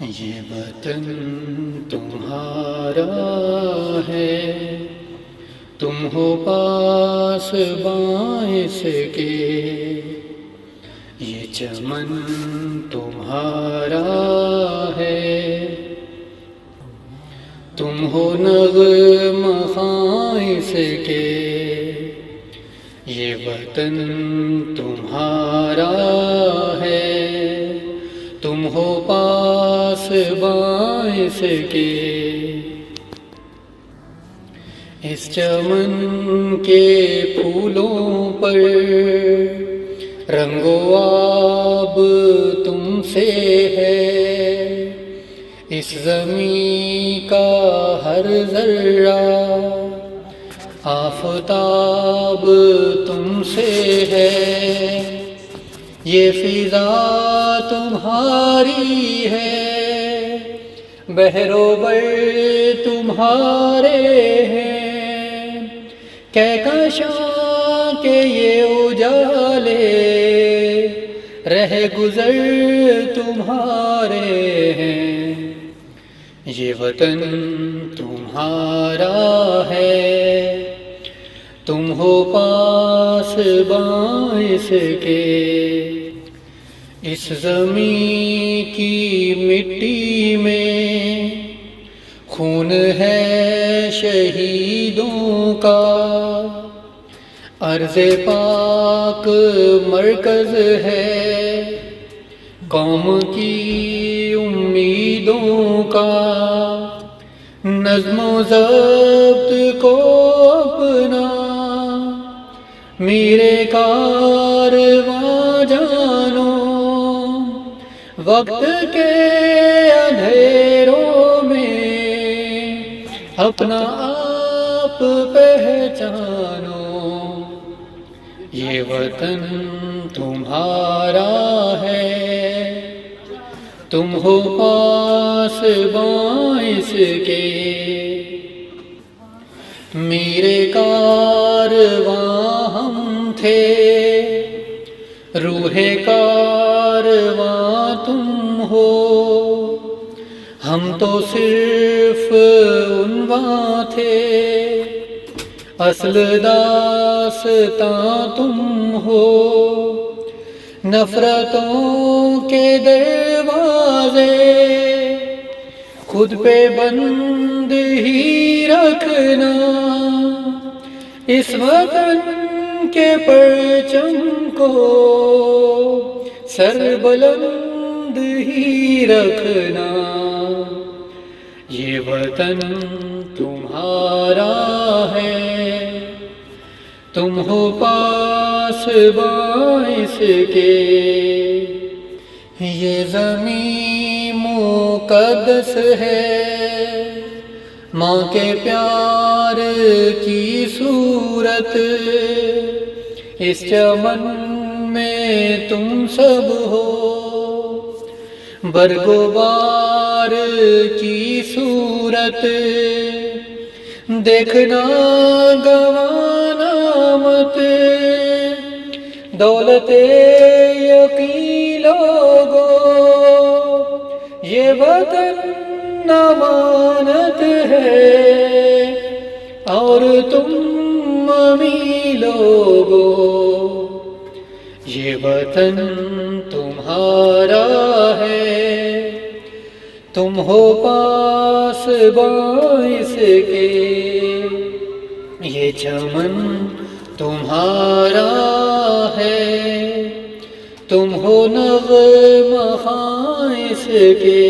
یہ وطن تمہارا ہے، تم ہو پاس باعث کے، یہ چمن تمہارا ہے، تم ہو نغمہ خاص کے، یہ وطن تمہارا ہے، تم ہو پاس باعث کے، اس چمن کے پھولوں پر رنگ و آب تم سے ہے، اس زمین کا ہر ذرہ آفتاب تم سے ہے، یہ فضا تمہاری ہے، بحر و بر تمہارے ہیں، کہکشاں کے یہ اجالے رہ گزر تمہارے ہیں، یہ وطن تمہارا ہے، تم ہو پاس باعث کے، اس زمین کی مٹی میں خون ہے شہیدوں کا، ارض پاک مرکز ہے قوم کی امیدوں کا، نظم و ضبط کو اپنا میرے کارواں جانو، وقت کے اندھیروں میں اپنا آپ پہچانو، یہ وطن تمہارا ہے، تم ہو پاس باعث کے، میرے کارواں ہم تھے، روح کارواں تم ہو، ہم تو صرف عنواں تھے، اصل داستاں تم ہو، نفرتوں کے دروازے خود پہ بند ہی رکھنا، اس وطن کے پرچم کو سر بلند ہی رکھنا، یہ وطن تمہارا ہے، تم ہو پاس باعث کے، یہ زمین مقدس ہے، ماں کے پیار کی صورت، اس چمن میں تم سب ہو، برگ و بار کی صورت، دیکھنا گوانا مت، دولت یقین لوگو، یہ وطن امانت ہے، اور تم امی لوگو، یہ وطن تمہارا ہے، تم ہو پاس باعث کے، یہ چمن تمہارا ہے، تم ہو نغمہ خاص کے،